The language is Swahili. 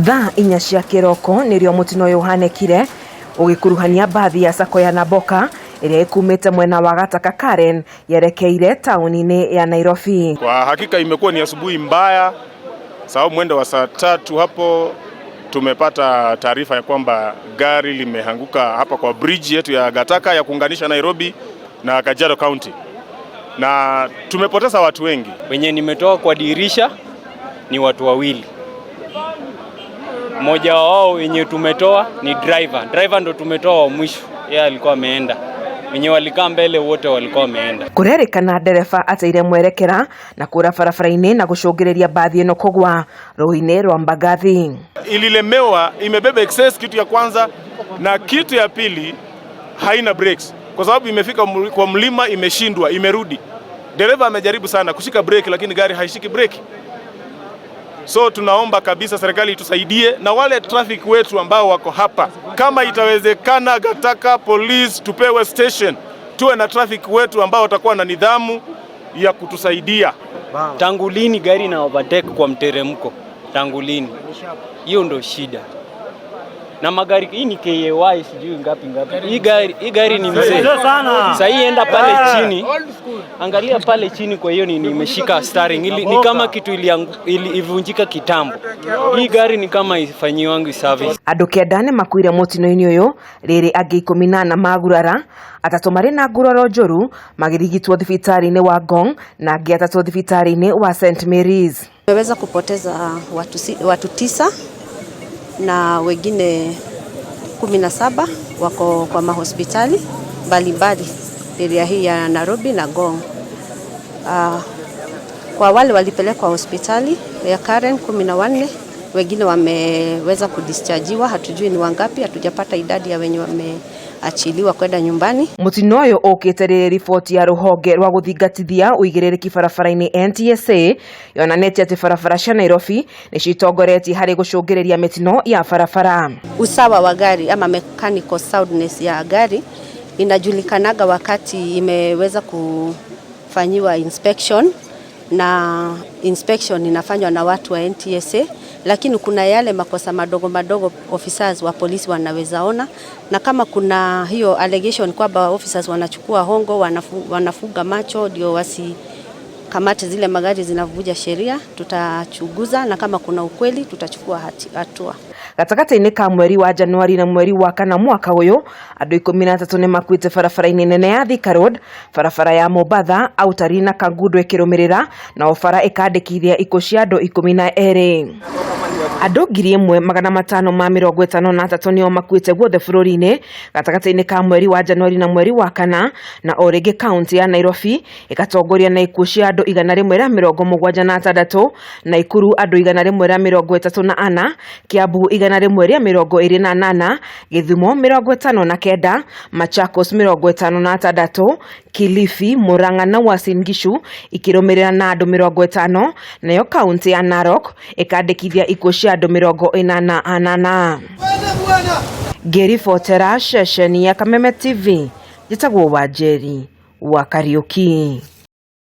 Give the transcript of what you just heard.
Thaa inya cia kiroko nirio mutino uyu uhanekire ugikuruhania bathi ya sako ya Naboka iria ikumite mwena wa Gataka Karen yerekeire tauni-ini ya Nairobi. Kwa hakika imekuwa ni asubuhi mbaya, sababu mwendo wa saa 3 hapo tumepata taarifa ya kwamba gari limehanguka hapa kwa bridge yetu ya Gataka ya kuunganisha Nairobi na Kajiado County, na tumepoteza watu wengi. Wenye nimetoa kwa dirisha ni watu wawili. Mmoja wao wenye tumetoa ni driver ndo tumetoa wa mwisho, yeye alikuwa ameenda. Wenye walikaa mbele wote walikuwa wameenda. Kurerikana dereva ateire mwerekera na kura barabara-ini na gucungireria bathi ino kugwa rohi-ini rwa Mbagathi. Ililemewa, imebeba excess kitu ya kwanza, na kitu ya pili haina brakes kwa sababu imefika kwa mlima, imeshindwa, imerudi. Dereva amejaribu sana kushika brake lakini gari haishiki brake. So tunaomba kabisa serikali itusaidie, na wale traffic wetu ambao wako hapa, kama itawezekana Gataka police tupewe station, tuwe na traffic wetu ambao watakuwa na nidhamu ya kutusaidia. Tangu lini gari na overtake kwa mteremko? Tangu lini? Hiyo ndo shida. Na magari hii ni KAY sijui ngapi. Hii gari ni mzee sana. Sasa hii enda pale chini. Angalia pale chini, kwa hiyo nimeshika steering. Ni kama kitu ilivunjika kitambo. Hii gari ni kama ifanyiwangu service. Andu kendane makuire mutino-ini uyu riri angi 18 magurara, atatu mari na nguraro njoru magirigitwo thibitari-ini wa Ngong na angi atatu thibitari-ini wa St Mary's. Tumeweza kupoteza watu 9 na wengine 17 wako kwa mahospitali mbalimbali area hii ya Nairobi na Ngong. Kwa wale walipelekwa hospitali ya Karen 14, wengine wameweza kudischargiwa, hatujui ni wangapi, hatujapata idadi ya wenye wameachiliwa kwenda nyumbani. Mutino uyu ukite ripoti ya ruhonge rwa guthingatithia uigiririki barabara-ini NTSA yonanetie ati barabara cia Nairobi ni citongoretie hari gucungireria mitino ya barabara. Usawa wa gari ama mechanical soundness ya gari inajulikanaga wakati imeweza kufanyiwa inspection, na inspection inafanywa na watu wa NTSA, lakini kuna yale makosa madogo officers wa polisi wanaweza ona, na kama kuna hiyo allegation kwamba officers wanachukua hongo, wanafuga macho ndio wasikamate zile magari zinavuja sheria, tutachunguza, na kama kuna ukweli tutachukua hatua. Gatakati-ini ka mweri wa Januari na mweri wa Kana mwaka uyu, andu 13 ni makuite barabara-ini nene ya Thika Road, barabara ya Mombasa, Outari na Kangundo ikirumirira, na bara ikandikithia ikuũ cia andu 12. Andu 1553 nio makuite guothe bururi-ini gatakati-ini ka mweri wa Januari na mweri wa Kana, na origi kaunti ya Nairobi igatongoria na ikuũ cia andu 176, Nakuru andu 134, Kiambu 128, Githumo 59, Machakos 56, Kilifi, Murang'a na Uasin Gishu ikirumirira na andu 50, nayo kaunti ya Narok ikandikithia ikuũ cia andu 88. Ngĩribotera ceceni ya Kameme TV, njĩtagwo Wanjeri wa Kariuki.